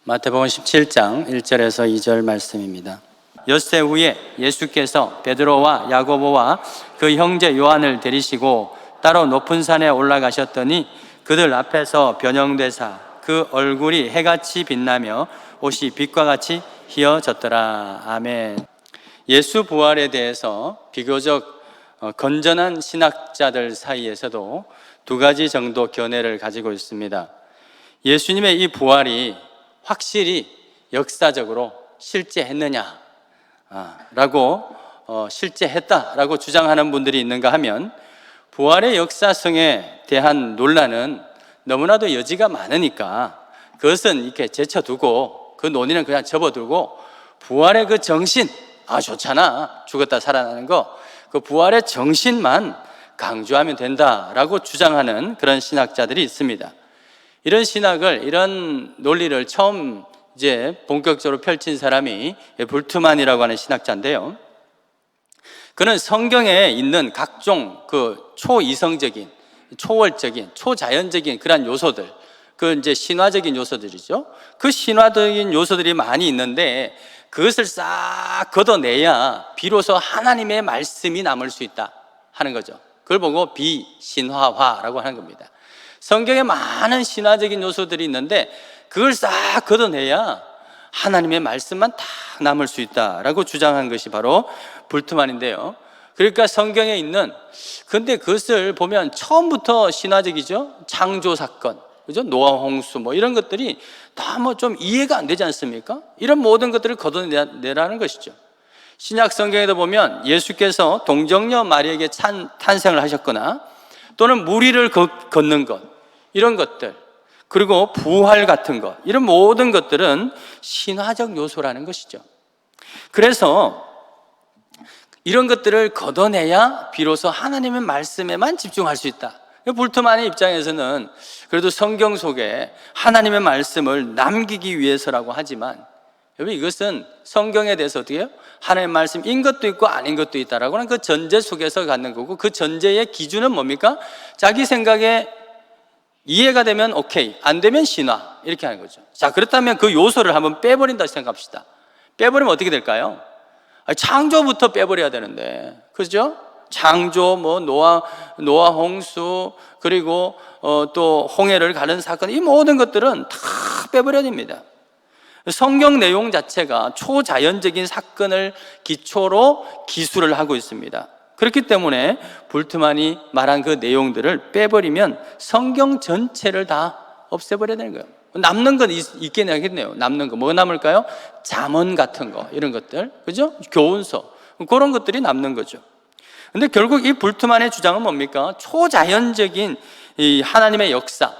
마태복음 17장 1절에서 2절 말씀입니다. 엿새 후에 예수께서 베드로와 야고보와 그 형제 요한을 데리시고 따로 높은 산에 올라가셨더니 그들 앞에서 변형되사 그 얼굴이 해같이 빛나며 옷이 빛과 같이 희어졌더라. 아멘. 예수 부활에 대해서 비교적 건전한 신학자들 사이에서도 두 가지 정도 견해를 가지고 있습니다. 예수님의 이 부활이 확실히 역사적으로 실제했느냐 라고 실제했다라고 주장하는 분들이 있는가 하면, 부활의 역사성에 대한 논란은 너무나도 여지가 많으니까 그것은 이렇게 제쳐두고, 그 논의는 그냥 접어두고 부활의 그 정신, 좋잖아, 죽었다 살아나는 거, 그 부활의 정신만 강조하면 된다라고 주장하는 그런 신학자들이 있습니다. 이런 신학을, 이런 논리를 처음 이제 본격적으로 펼친 사람이 불트만이라고 하는 신학자인데요. 그는 성경에 있는 각종 그 초이성적인, 초월적인, 초자연적인 그런 요소들, 그 이제 신화적인 요소들이죠. 그 신화적인 요소들이 많이 있는데 그것을 싹 걷어내야 비로소 하나님의 말씀이 남을 수 있다 하는 거죠. 그걸 보고 비신화화라고 하는 겁니다. 성경에 많은 신화적인 요소들이 있는데 그걸 싹 걷어내야 하나님의 말씀만 다 남을 수 있다라고 주장한 것이 바로 불트만인데요. 그러니까 성경에 있는, 근데 그것을 보면 처음부터 신화적이죠. 창조 사건, 그죠? 노아 홍수 이런 것들이 다 좀 이해가 안 되지 않습니까? 이런 모든 것들을 걷어내라는 것이죠. 신약 성경에도 보면 예수께서 동정녀 마리에게 탄생을 하셨거나 또는 무리를 걷는 것, 이런 것들, 그리고 부활 같은 것, 이런 모든 것들은 신화적 요소라는 것이죠. 그래서 이런 것들을 걷어내야 비로소 하나님의 말씀에만 집중할 수 있다. 불트만의 입장에서는 그래도 성경 속에 하나님의 말씀을 남기기 위해서라고 하지만, 여러분, 이것은 성경에 대해서 어떻게 해요? 하나님의 말씀인 것도 있고 아닌 것도 있다라고 하는 그 전제 속에서 갖는 거고, 그 전제의 기준은 뭡니까? 자기 생각에 이해가 되면 오케이, 안 되면 신화, 이렇게 하는 거죠. 자, 그렇다면 그 요소를 한번 빼버린다 생각합시다. 빼버리면 어떻게 될까요? 창조부터 빼버려야 되는데, 그죠? 창조, 노아 홍수, 그리고 또 홍해를 가른 사건, 이 모든 것들은 다 빼버려야 됩니다. 성경 내용 자체가 초자연적인 사건을 기초로 기술을 하고 있습니다. 그렇기 때문에 불트만이 말한 그 내용들을 빼버리면 성경 전체를 다 없애버려야 되는 거예요. 남는 건 있긴 하겠네요. 남는 거 뭐 남을까요? 잠언 같은 거, 이런 것들, 그죠? 교훈서, 그런 것들이 남는 거죠. 근데 결국 이 불트만의 주장은 뭡니까? 초자연적인 이 하나님의 역사,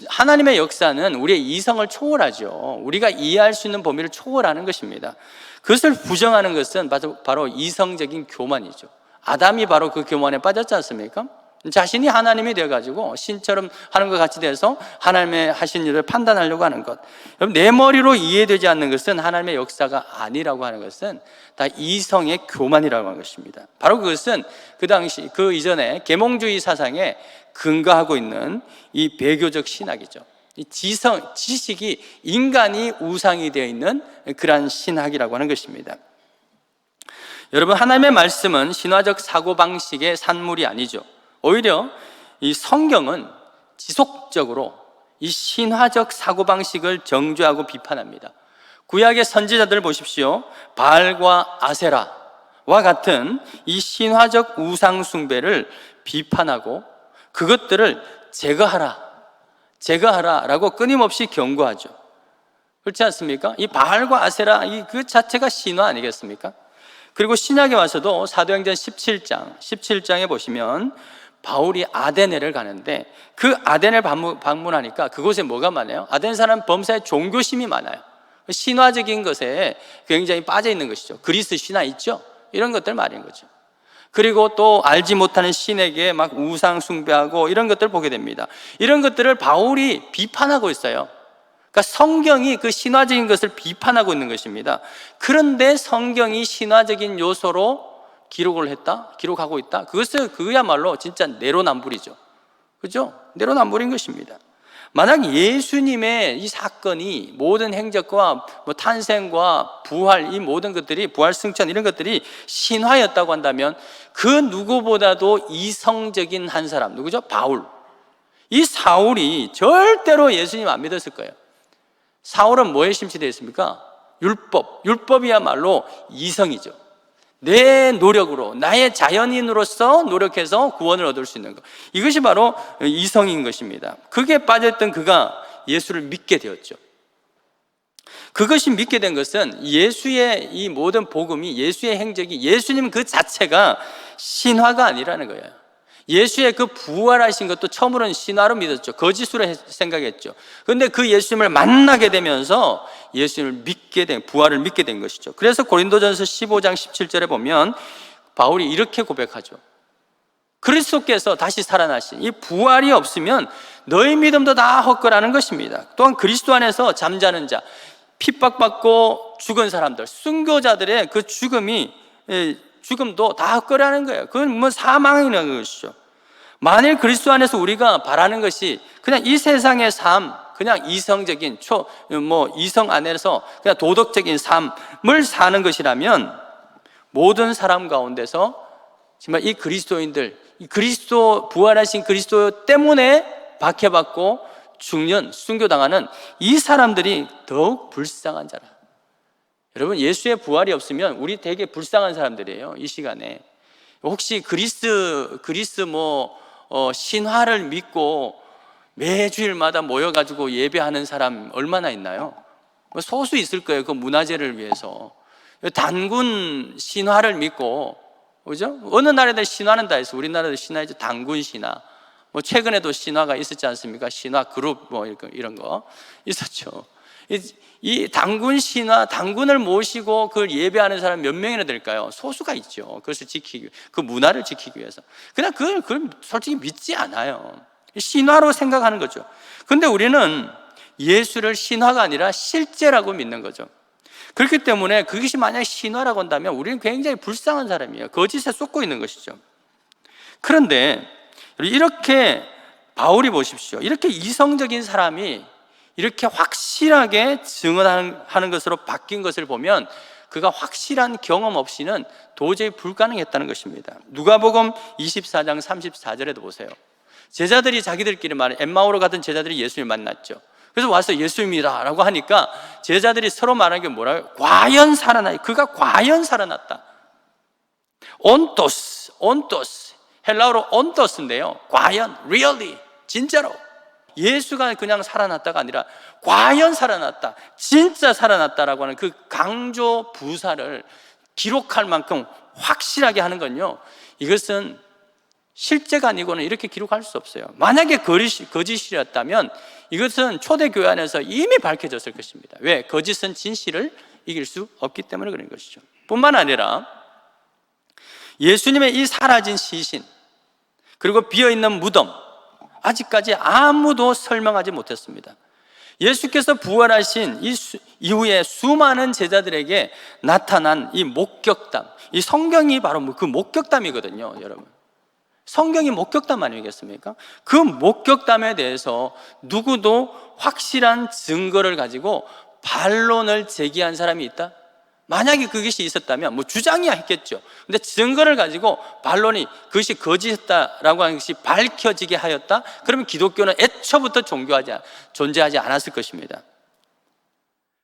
하나님의 역사는 우리의 이성을 초월하죠. 우리가 이해할 수 있는 범위를 초월하는 것입니다. 그것을 부정하는 것은 바로 이성적인 교만이죠. 아담이 바로 그 교만에 빠졌지 않습니까? 자신이 하나님이 되어가지고 신처럼 하는 것 같이 돼서 하나님의 하신 일을 판단하려고 하는 것. 여러분, 내 머리로 이해되지 않는 것은 하나님의 역사가 아니라고 하는 것은 다 이성의 교만이라고 하는 것입니다. 바로 그것은 그 당시, 그 이전에 계몽주의 사상에 근거하고 있는 이 배교적 신학이죠. 이 지식이 인간이 우상이 되어 있는 그러한 신학이라고 하는 것입니다. 여러분, 하나님의 말씀은 신화적 사고방식의 산물이 아니죠. 오히려 이 성경은 지속적으로 이 신화적 사고방식을 정죄하고 비판합니다. 구약의 선지자들 보십시오. 바알과 아세라와 같은 이 신화적 우상 숭배를 비판하고 그것들을 제거하라라고 끊임없이 경고하죠. 그렇지 않습니까? 이 바알과 아세라, 그 자체가 신화 아니겠습니까? 그리고 신약에 와서도 사도행전 17장에 보시면 바울이 아데네를 가는데 그 아데네를 방문하니까 그곳에 뭐가 많아요? 아데네 사람 범사에 종교심이 많아요. 신화적인 것에 굉장히 빠져 있는 것이죠. 그리스 신화 있죠? 이런 것들 말인 거죠. 그리고 또 알지 못하는 신에게 막 우상 숭배하고 이런 것들을 보게 됩니다. 이런 것들을 바울이 비판하고 있어요. 그러니까 성경이 그 신화적인 것을 비판하고 있는 것입니다. 그런데 성경이 신화적인 요소로 기록하고 있다? 그야말로 진짜 내로남불이죠. 그죠? 내로남불인 것입니다. 만약 예수님의 이 사건이 모든 행적과 탄생과 부활, 이 모든 것들이 부활 승천 이런 것들이 신화였다고 한다면 그 누구보다도 이성적인 한 사람, 누구죠? 바울. 이 사울이 절대로 예수님 안 믿었을 거예요. 사울은 뭐에 심취되어 있습니까? 율법이야말로 이성이죠. 내 노력으로, 나의 자연인으로서 노력해서 구원을 얻을 수 있는 것, 이것이 바로 이성인 것입니다. 그게 빠졌던 그가 예수를 믿게 되었죠. 그것이 믿게 된 것은 예수의 이 모든 복음이, 예수의 행적이, 예수님 그 자체가 신화가 아니라는 거예요. 예수의 그 부활하신 것도 처음으로는 신화로 믿었죠. 거짓으로 생각했죠. 그런데 그 예수님을 만나게 되면서 예수님을 믿게 된, 부활을 믿게 된 것이죠. 그래서 고린도전서 15장 17절에 보면 바울이 이렇게 고백하죠. 그리스도께서 다시 살아나신 이 부활이 없으면 너희 믿음도 다 헛거라는 것입니다. 또한 그리스도 안에서 잠자는 자, 핍박받고 죽은 사람들, 순교자들의 그 죽음도 다 헛거라는 거예요. 그건 사망이라는 것이죠. 만일 그리스도 안에서 우리가 바라는 것이 그냥 이 세상의 삶, 그냥 이성적인 이성 안에서 그냥 도덕적인 삶을 사는 것이라면 모든 사람 가운데서 정말 이 그리스도인들, 이 그리스도 부활하신 그리스도 때문에 박해받고 죽는, 순교당하는 이 사람들이 더욱 불쌍한 자라. 여러분, 예수의 부활이 없으면 우리 되게 불쌍한 사람들이에요. 이 시간에 혹시 그리스 신화를 믿고 매주일마다 모여가지고 예배하는 사람 얼마나 있나요? 소수 있을 거예요. 그 문화재를 위해서. 단군 신화를 믿고, 그죠? 어느 나라에도 신화는 다 있어. 우리나라도 신화이죠. 단군 신화. 최근에도 신화가 있었지 않습니까? 신화 그룹 이런 거 있었죠. 이 단군 신화, 단군을 모시고 그걸 예배하는 사람 몇 명이나 될까요? 소수가 있죠. 그것을 지키기, 그 문화를 지키기 위해서. 그냥 그걸 솔직히 믿지 않아요. 신화로 생각하는 거죠. 근데 우리는 예수를 신화가 아니라 실제라고 믿는 거죠. 그렇기 때문에 그것이 만약 신화라고 한다면 우리는 굉장히 불쌍한 사람이에요. 거짓에 쏟고 있는 것이죠. 그런데 이렇게 바울이 보십시오. 이렇게 이성적인 사람이 이렇게 확실하게 증언하는 것으로 바뀐 것을 보면 그가 확실한 경험 없이는 도저히 불가능했다는 것입니다. 누가복음 24장 34절에도 보세요. 제자들이 자기들끼리 엠마오로 가던 제자들이 예수님을 만났죠. 그래서 와서 예수님이라 라고 하니까 제자들이 서로 말하는 게 뭐라고요? 과연 살아나, 그가 과연 살아났다. 온토스, 헬라어로 온토스인데요, 과연, really, 진짜로 예수가 그냥 살아났다가 아니라 과연 살아났다, 진짜 살아났다라고 하는 그 강조 부사를 기록할 만큼 확실하게 하는 건요, 이것은 실제가 아니고는 이렇게 기록할 수 없어요. 만약에 거짓이었다면 이것은 초대교회 안에서 이미 밝혀졌을 것입니다. 왜? 거짓은 진실을 이길 수 없기 때문에 그런 것이죠. 뿐만 아니라 예수님의 이 사라진 시신, 그리고 비어있는 무덤, 아직까지 아무도 설명하지 못했습니다. 예수께서 부활하신 이후에 수많은 제자들에게 나타난 이 목격담, 이 성경이 바로 그 목격담이거든요, 여러분. 성경이 목격담 아니겠습니까? 그 목격담에 대해서 누구도 확실한 증거를 가지고 반론을 제기한 사람이 있다? 만약에 그것이 있었다면 주장이야 했겠죠. 근데 증거를 가지고 반론이 그것이 거짓이었다라고 하는 것이 밝혀지게 하였다? 그러면 기독교는 애초부터 존재하지 않았을 것입니다.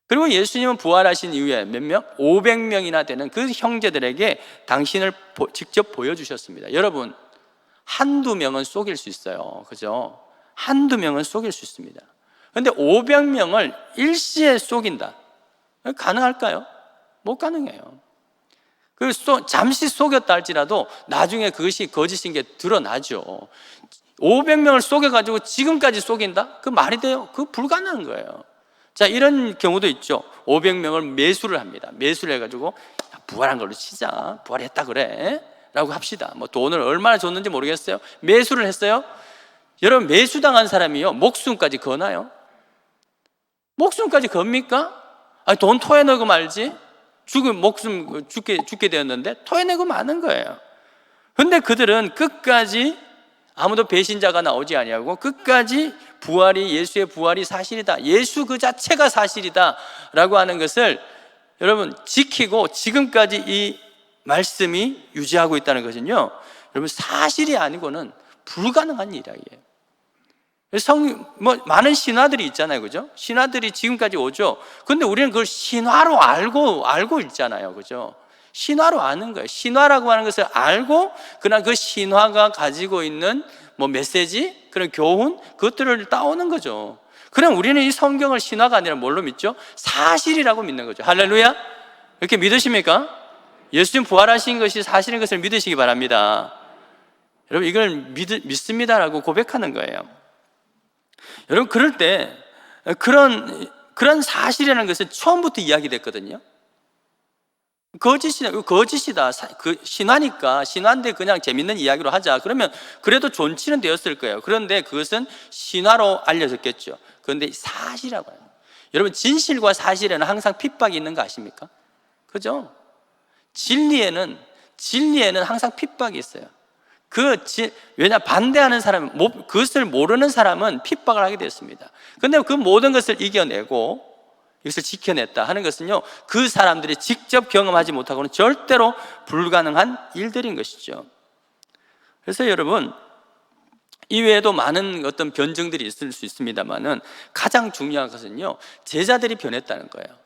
그리고 예수님은 부활하신 이후에 몇 명? 500명이나 되는 그 형제들에게 당신을 직접 보여주셨습니다. 여러분, 한두 명은 속일 수 있어요. 그죠? 한두 명은 속일 수 있습니다. 그런데 500명을 일시에 속인다. 가능할까요? 못 가능해요. 잠시 속였다 할지라도 나중에 그것이 거짓인 게 드러나죠. 500명을 속여가지고 지금까지 속인다? 그 말이 돼요? 그거 불가능한 거예요. 자, 이런 경우도 있죠. 500명을 매수를 합니다. 매수를 해가지고 부활한 걸로 치자. 부활했다 그래 라고 합시다. 돈을 얼마나 줬는지 모르겠어요. 매수를 했어요. 여러분, 매수당한 사람이요, 목숨까지 거나요? 목숨까지 겁니까? 아니, 돈 토해내고 말지. 목숨 죽게 되었는데 토해내고 마는 거예요. 그런데 그들은 끝까지 아무도 배신자가 나오지 아니하고 끝까지 예수의 부활이 사실이다, 예수 그 자체가 사실이다 라고 하는 것을 여러분 지키고 지금까지 이 말씀이 유지하고 있다는 것은요, 여러분 사실이 아니고는 불가능한 이야기예요. 많은 신화들이 있잖아요, 그죠? 신화들이 지금까지 오죠. 근데 우리는 그걸 신화로 알고 있잖아요, 그죠? 신화로 아는 거예요. 신화라고 하는 것을 알고, 그러나 그 신화가 가지고 있는 메시지, 그런 교훈, 그것들을 따오는 거죠. 그럼 우리는 이 성경을 신화가 아니라 뭘로 믿죠? 사실이라고 믿는 거죠. 할렐루야! 이렇게 믿으십니까? 예수님 부활하신 것이 사실인 것을 믿으시기 바랍니다. 여러분, 이걸 믿습니다라고 고백하는 거예요. 여러분, 그럴 때 그런 사실이라는 것은 처음부터 이야기됐거든요. 거짓이다. 그 신화니까, 신화인데 그냥 재밌는 이야기로 하자. 그러면 그래도 존치는 되었을 거예요. 그런데 그것은 신화로 알려졌겠죠. 그런데 사실이라고 해요. 여러분, 진실과 사실에는 항상 핍박이 있는 거 아십니까? 그죠? 진리에는 항상 핍박이 있어요. 왜냐, 반대하는 사람, 그것을 모르는 사람은 핍박을 하게 됐습니다. 근데 그 모든 것을 이겨내고 이것을 지켜냈다 하는 것은요, 그 사람들이 직접 경험하지 못하고는 절대로 불가능한 일들인 것이죠. 그래서 여러분, 이외에도 많은 어떤 변증들이 있을 수 있습니다만은 가장 중요한 것은요, 제자들이 변했다는 거예요.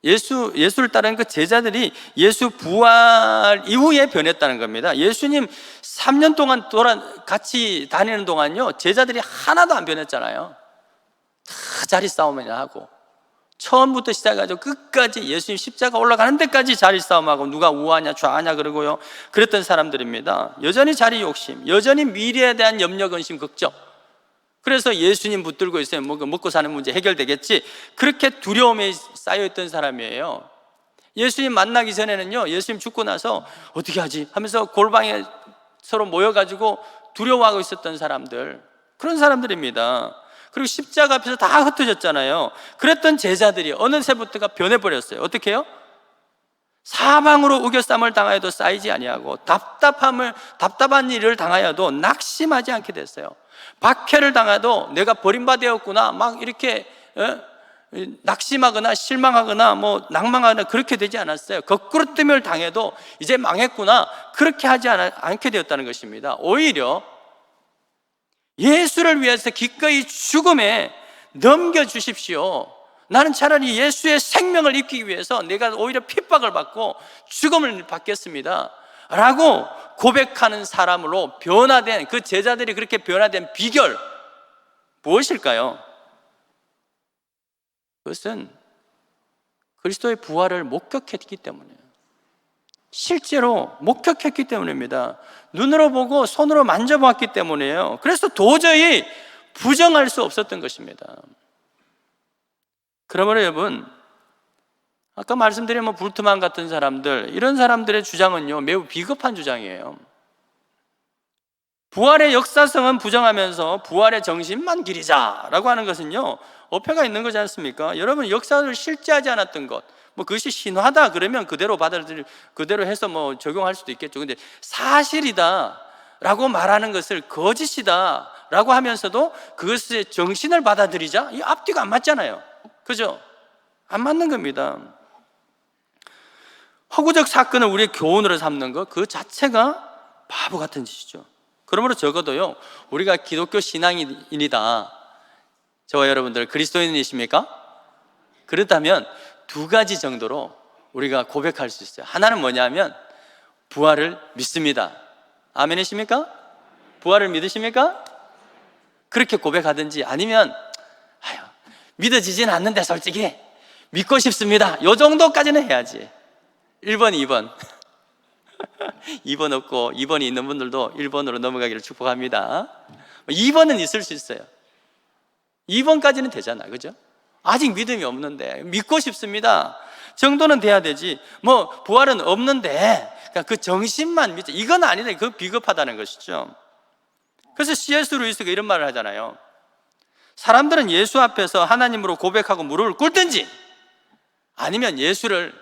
예수를 따르는 그 제자들이 예수 부활 이후에 변했다는 겁니다. 예수님 3년 동안 같이 다니는 동안요, 제자들이 하나도 안 변했잖아요. 다 자리 싸움이나 하고, 처음부터 시작해가지고 끝까지 예수님 십자가 올라가는 데까지 자리 싸움하고, 누가 우하냐 좌하냐 그러고요, 그랬던 사람들입니다. 여전히 자리 욕심, 여전히 미래에 대한 염려, 근심, 걱정. 그래서 예수님 붙들고 있으면 먹고 사는 문제 해결되겠지, 그렇게 두려움에 쌓여있던 사람이에요. 예수님 만나기 전에는요, 예수님 죽고 나서 어떻게 하지 하면서 골방에 서로 모여가지고 두려워하고 있었던 사람들, 그런 사람들입니다. 그리고 십자가 앞에서 다 흩어졌잖아요. 그랬던 제자들이 어느새부터가 변해버렸어요. 어떻게 해요? 사방으로 우겨쌈을 당하여도 쌓이지 아니하고, 답답한 일을 당하여도 낙심하지 않게 됐어요. 박해를 당해도 내가 버림받았구나 막 이렇게 낙심하거나 실망하거나 낭망하거나 그렇게 되지 않았어요. 거꾸로 뜸을 당해도 이제 망했구나, 그렇게 하지 않게 되었다는 것입니다. 오히려 예수를 위해서 기꺼이 죽음에 넘겨주십시오. 나는 차라리 예수의 생명을 입기 위해서 내가 오히려 핍박을 받고 죽음을 받겠습니다 라고 고백하는 사람으로 변화된, 그 제자들이 그렇게 변화된 비결 무엇일까요? 그것은 그리스도의 부활을 목격했기 때문이에요. 실제로 목격했기 때문입니다. 눈으로 보고 손으로 만져봤기 때문이에요. 그래서 도저히 부정할 수 없었던 것입니다. 그러므로 여러분, 아까 말씀드린 불트만 같은 사람들, 이런 사람들의 주장은요, 매우 비겁한 주장이에요. 부활의 역사성은 부정하면서 부활의 정신만 기리자라고 하는 것은요, 어폐가 있는 거지 않습니까? 여러분, 역사를 실제하지 않았던 것, 그것이 신화다 그러면 그대로 그대로 해서 적용할 수도 있겠죠. 근데 사실이다 라고 말하는 것을 거짓이다 라고 하면서도 그것의 정신을 받아들이자, 이 앞뒤가 안 맞잖아요. 그죠? 안 맞는 겁니다. 허구적 사건을 우리의 교훈으로 삼는 것, 그 자체가 바보 같은 짓이죠. 그러므로 적어도요, 우리가 기독교 신앙인이다, 저와 여러분들 그리스도인이십니까? 그렇다면 두 가지 정도로 우리가 고백할 수 있어요. 하나는 뭐냐면 부활을 믿습니다. 아멘이십니까? 부활을 믿으십니까? 그렇게 고백하든지, 아니면 믿어지진 않는데 솔직히 믿고 싶습니다, 이 정도까지는 해야지. 1번, 2번 2번 없고 2번이 있는 분들도 1번으로 넘어가기를 축복합니다. 2번은 있을 수 있어요. 2번까지는 되잖아, 그죠? 아직 믿음이 없는데 믿고 싶습니다 정도는 돼야 되지, 부활은 없는데 그 정신만 믿자, 이건 아니다. 그 비겁하다는 것이죠. 그래서 C.S. 루이스가 이런 말을 하잖아요. 사람들은 예수 앞에서 하나님으로 고백하고 무릎을 꿇든지, 아니면 예수를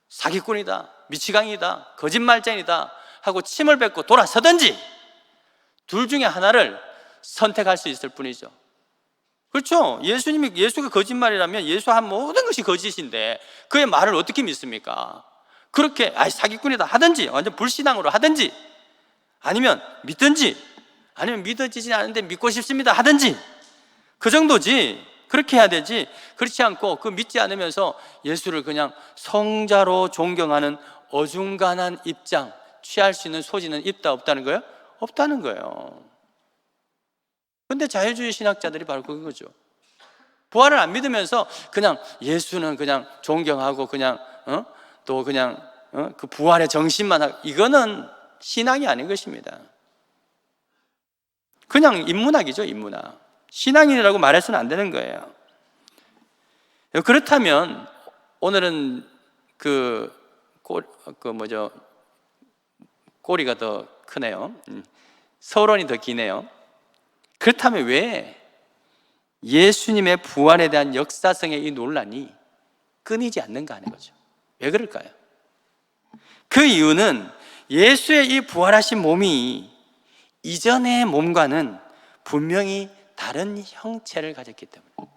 사기꾼이다, 미치광이다, 거짓말쟁이다 하고 침을 뱉고 돌아서든지, 둘 중에 하나를 선택할 수 있을 뿐이죠. 그렇죠? 예수가 거짓말이라면 예수한 모든 것이 거짓인데 그의 말을 어떻게 믿습니까? 그렇게 사기꾼이다 하든지 완전 불신앙으로 하든지 아니면 믿든지 아니면 믿어지지 않은데 믿고 싶습니다 하든지 그 정도지. 그렇게 해야 되지. 그렇지 않고 그 믿지 않으면서 예수를 그냥 성자로 존경하는 어중간한 입장 취할 수 있는 소지는 있다 없다는 거예요? 없다는 거예요. 근데 자유주의 신학자들이 바로 그거죠. 부활을 안 믿으면서 그냥 예수는 그냥 존경하고 그냥 또 그냥 그 부활의 정신만 하고, 이거는 신앙이 아닌 것입니다. 그냥 인문학이죠, 인문학. 신앙이라고 말해서는 안 되는 거예요. 그렇다면 오늘은 꼬리가 더 크네요. 서론이 더 기네요. 그렇다면 왜 예수님의 부활에 대한 역사성의 이 논란이 끊이지 않는가 하는 거죠. 왜 그럴까요? 그 이유는 예수의 이 부활하신 몸이 이전의 몸과는 분명히 다른 형체를 가졌기 때문에,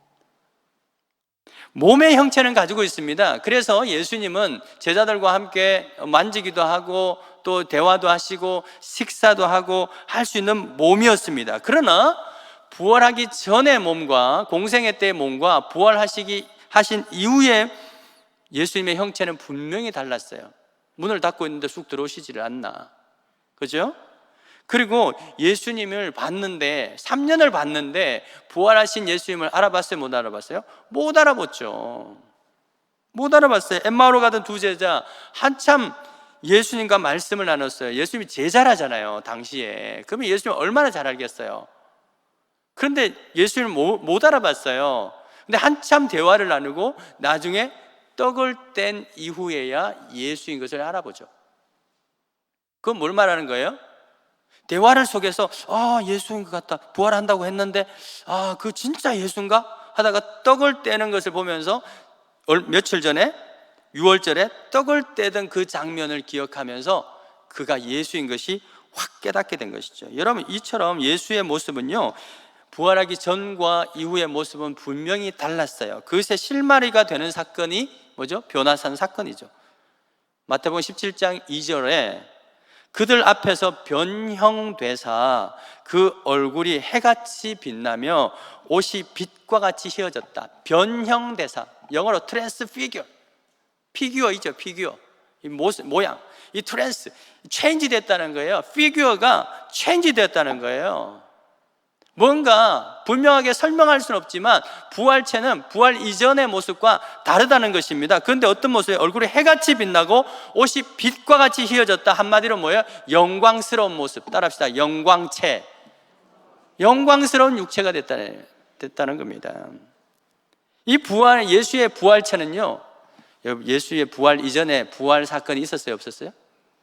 몸의 형체는 가지고 있습니다. 그래서 예수님은 제자들과 함께 만지기도 하고 또 대화도 하시고 식사도 하고 할 수 있는 몸이었습니다. 그러나 부활하기 전의 몸과 공생애 때의 몸과 부활하신 이후에 예수님의 형체는 분명히 달랐어요. 문을 닫고 있는데 쑥 들어오시지를 않나, 그죠? 그리고 예수님을 봤는데 3년을 봤는데 부활하신 예수님을 알아봤어요? 못 알아봤어요? 못 알아봤죠. 못 알아봤어요. 엠마오로 가던 두 제자 한참 예수님과 말씀을 나눴어요. 예수님이 제자라잖아요, 당시에. 그러면 예수님 얼마나 잘 알겠어요? 그런데 예수님을 못 알아봤어요. 근데 한참 대화를 나누고 나중에 떡을 뗀 이후에야 예수인 것을 알아보죠. 그건 뭘 말하는 거예요? 대화를 속에서 예수인 것 같다, 부활한다고 했는데 그 진짜 예수인가? 하다가 떡을 떼는 것을 보면서 며칠 전에 6월절에 떡을 떼던 그 장면을 기억하면서 그가 예수인 것이 확 깨닫게 된 것이죠. 여러분, 이처럼 예수의 모습은요, 부활하기 전과 이후의 모습은 분명히 달랐어요. 그것의 실마리가 되는 사건이 뭐죠? 변화산 사건이죠. 마태복음 17장 2절에 그들 앞에서 변형되사 그 얼굴이 해같이 빛나며 옷이 빛과 같이 휘어졌다. 변형되사, 영어로 트랜스피규어, 피규어이죠, 피규어. 이 모양, 이 체인지 됐다는 거예요. 피규어가 체인지 됐다는 거예요. 뭔가 분명하게 설명할 수는 없지만 부활체는 부활 이전의 모습과 다르다는 것입니다. 그런데 어떤 모습이에요? 얼굴이 해같이 빛나고 옷이 빛과 같이 휘어졌다. 한마디로 뭐예요? 영광스러운 모습. 따라합시다. 영광체. 영광스러운 육체가 됐다는 겁니다. 이 예수의 부활체는요, 예수의 부활 이전에 부활 사건이 있었어요, 없었어요?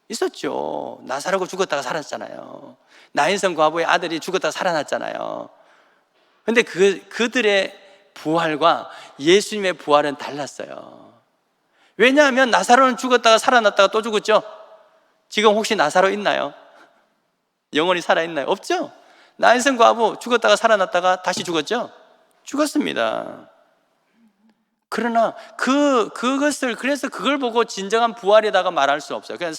있었죠. 나사로가 죽었다가 살았잖아요. 나인성 과부의 아들이 죽었다가 살아났잖아요. 근데 그들의 부활과 예수님의 부활은 달랐어요. 왜냐하면 나사로는 죽었다가 살아났다가 또 죽었죠. 지금 혹시 나사로 있나요? 영원히 살아있나요? 없죠. 나인성 과부 죽었다가 살아났다가 다시 죽었죠. 죽었습니다. 그러나 그래서 그걸 보고 진정한 부활에다가 말할 수 없어요. 그냥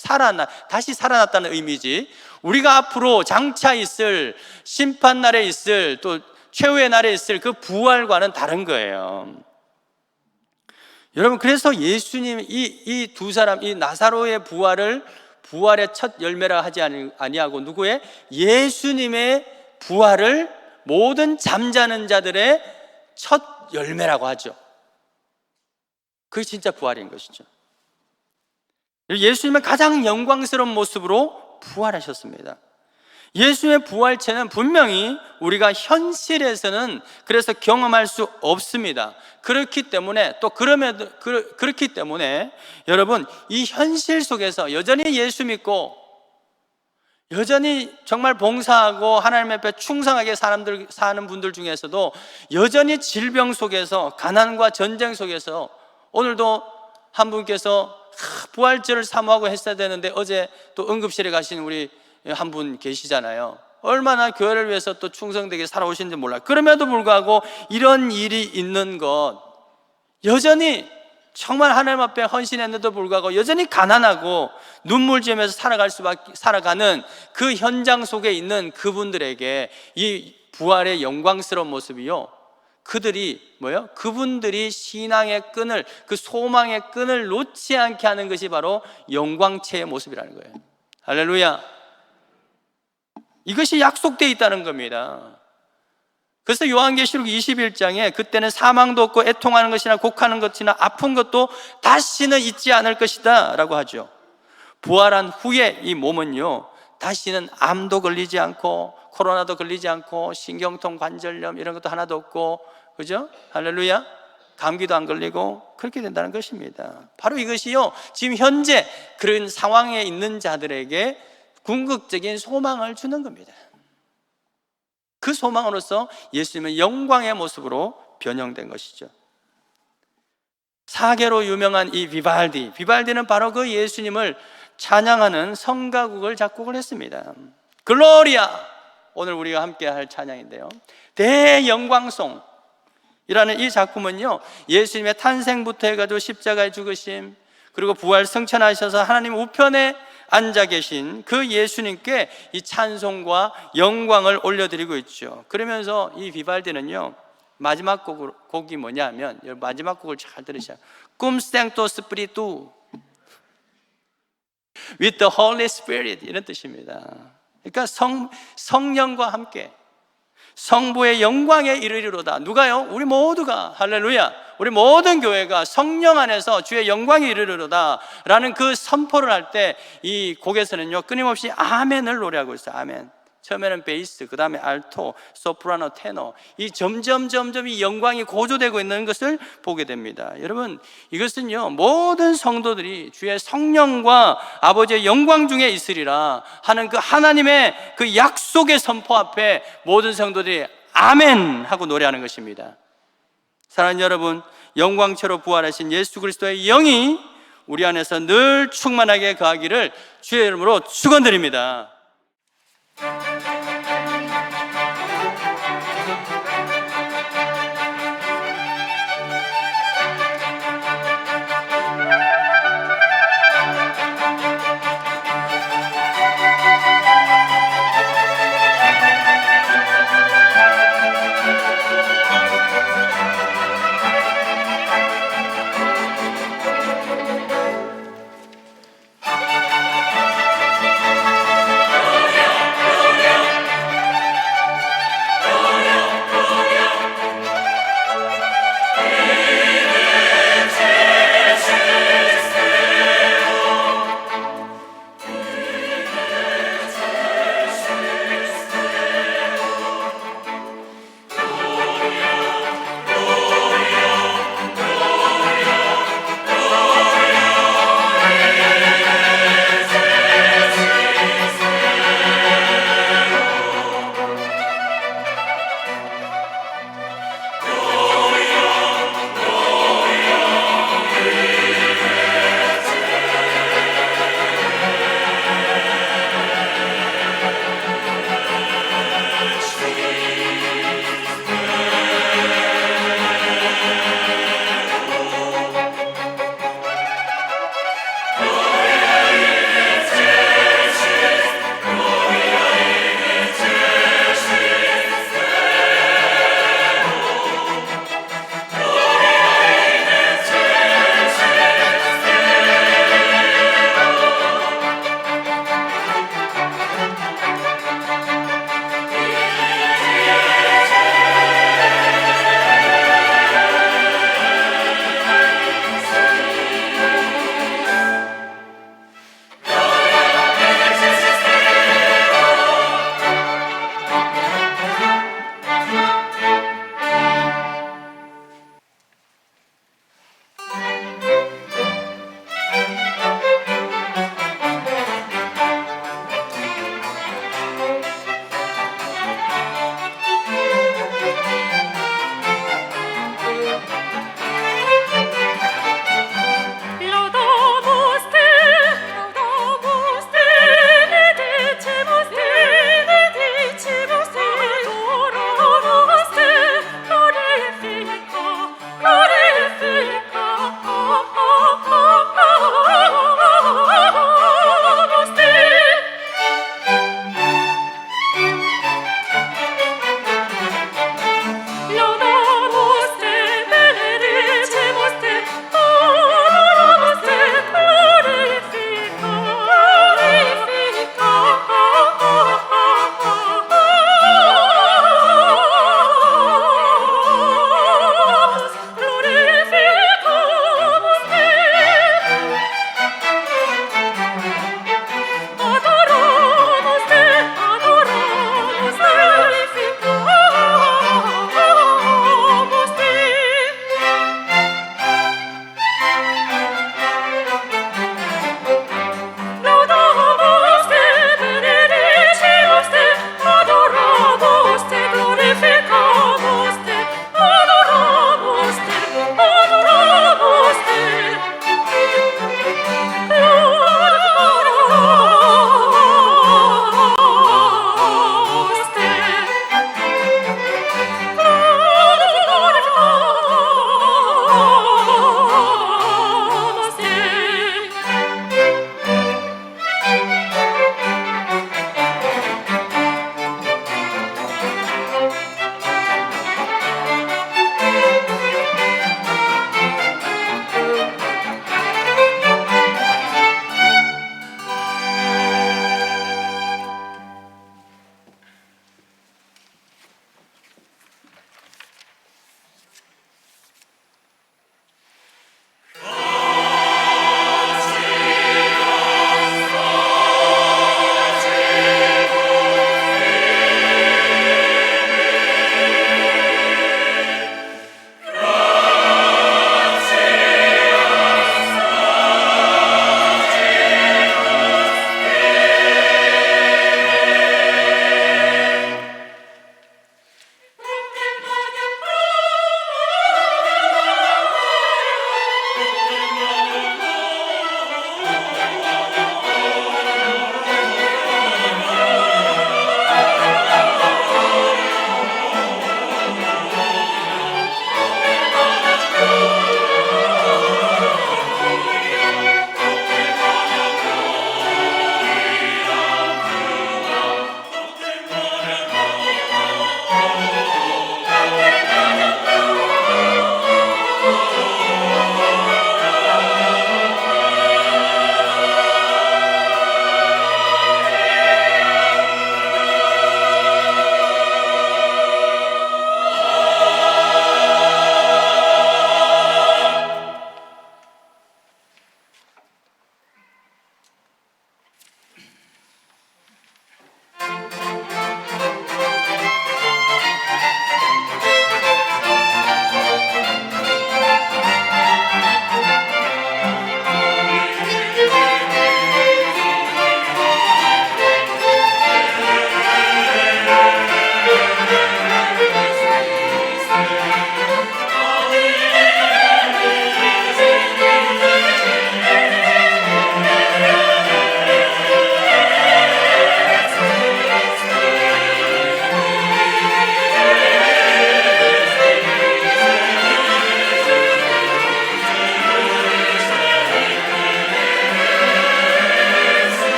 다시 살아났다는 의미지, 우리가 앞으로 장차 있을 심판날에 있을 또 최후의 날에 있을 그 부활과는 다른 거예요. 여러분, 그래서 예수님 이 두 사람, 이 나사로의 부활의 첫 열매라 하지 아니하고 누구의? 예수님의 부활을 모든 잠자는 자들의 첫 열매라고 하죠. 그게 진짜 부활인 것이죠. 예수님은 가장 영광스러운 모습으로 부활하셨습니다. 예수님의 부활체는 분명히 우리가 현실에서는 그래서 경험할 수 없습니다. 그렇기 때문에 그렇기 때문에 여러분, 이 현실 속에서 여전히 예수 믿고 여전히 정말 봉사하고 하나님 앞에 충성하게 사는 분들 중에서도 여전히 질병 속에서, 가난과 전쟁 속에서, 오늘도 한 분께서 부활절을 사모하고 했어야 되는데 어제 또 응급실에 가신 우리 한 분 계시잖아요. 얼마나 교회를 위해서 또 충성되게 살아오시는지 몰라요. 그럼에도 불구하고 이런 일이 있는 것, 여전히 정말 하나님 앞에 헌신했는데도 불구하고 여전히 가난하고 눈물 지으면서 살아가는 그 현장 속에 있는 그분들에게 이 부활의 영광스러운 모습이요, 그들이 그분들이 신앙의 끈을, 그 소망의 끈을 놓지 않게 하는 것이 바로 영광체의 모습이라는 거예요. 할렐루야. 이것이 약속되어 있다는 겁니다. 그래서 요한계시록 21장에 그때는 사망도 없고 애통하는 것이나 곡하는 것이나 아픈 것도 다시는 있지 않을 것이다 라고 하죠. 부활한 후에 이 몸은요, 다시는 암도 걸리지 않고 코로나도 걸리지 않고 신경통, 관절염 이런 것도 하나도 없고, 그죠? 할렐루야. 감기도 안 걸리고 그렇게 된다는 것입니다. 바로 이것이요, 지금 현재 그런 상황에 있는 자들에게 궁극적인 소망을 주는 겁니다. 그 소망으로서 예수님은 영광의 모습으로 변형된 것이죠. 사계로 유명한 이 비발디는 바로 그 예수님을 찬양하는 성가곡을 작곡을 했습니다. 글로리아, 오늘 우리가 함께 할 찬양인데요, 대영광송 이라는 이 작품은요, 예수님의 탄생부터 해가지고 십자가의 죽으심, 그리고 부활 승천하셔서 하나님 우편에 앉아 계신 그 예수님께 이 찬송과 영광을 올려드리고 있죠. 그러면서 이 비발디는요, 마지막 곡이 뭐냐면, 마지막 곡을 잘 들으셔요. Cum sancto spiritu with the Holy Spirit, 이런 뜻입니다. 그러니까 성령과 함께 성부의 영광에 이르리로다. 누가요? 우리 모두가, 할렐루야, 우리 모든 교회가 성령 안에서 주의 영광에 이르리로다 라는 그 선포를 할 때 이 곡에서는요, 끊임없이 아멘을 노래하고 있어요. 아멘. 처음에는 베이스, 그 다음에 알토, 소프라노, 테너, 이 점점 이 영광이 고조되고 있는 것을 보게 됩니다. 여러분, 이것은요, 모든 성도들이 주의 성령과 아버지의 영광 중에 있으리라 하는 그 하나님의 그 약속의 선포 앞에 모든 성도들이 아멘 하고 노래하는 것입니다. 사랑하는 여러분, 영광체로 부활하신 예수 그리스도의 영이 우리 안에서 늘 충만하게 거하기를 주의 이름으로 축원드립니다. 주여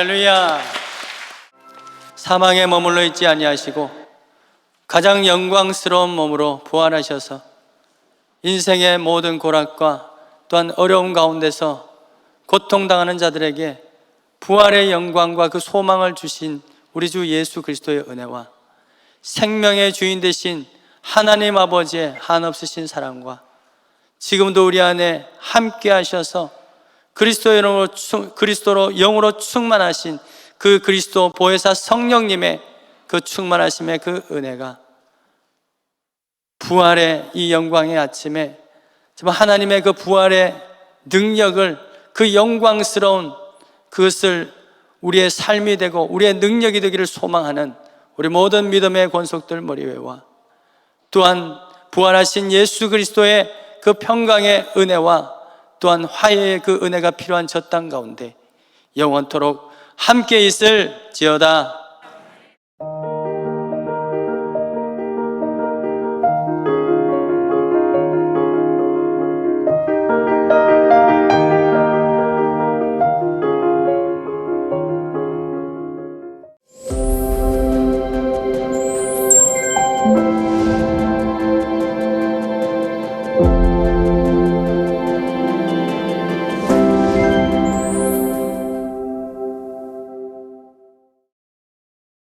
할렐루야. 사망에 머물러 있지 아니하시고 가장 영광스러운 몸으로 부활하셔서 인생의 모든 고락과 또한 어려움 가운데서 고통당하는 자들에게 부활의 영광과 그 소망을 주신 우리 주 예수 그리스도의 은혜와 생명의 주인 되신 하나님 아버지의 한없으신 사랑과 지금도 우리 안에 함께 하셔서 그리스도로 영으로 충만하신 그 그리스도 보혜사 성령님의 그 충만하심의 그 은혜가 부활의 이 영광의 아침에 정말 하나님의 그 부활의 능력을, 그 영광스러운 그것을 우리의 삶이 되고 우리의 능력이 되기를 소망하는 우리 모든 믿음의 권속들 머리회와 또한 부활하신 예수 그리스도의 그 평강의 은혜와 또한 화해의 그 은혜가 필요한 저 땅 가운데 영원토록 함께 있을지어다.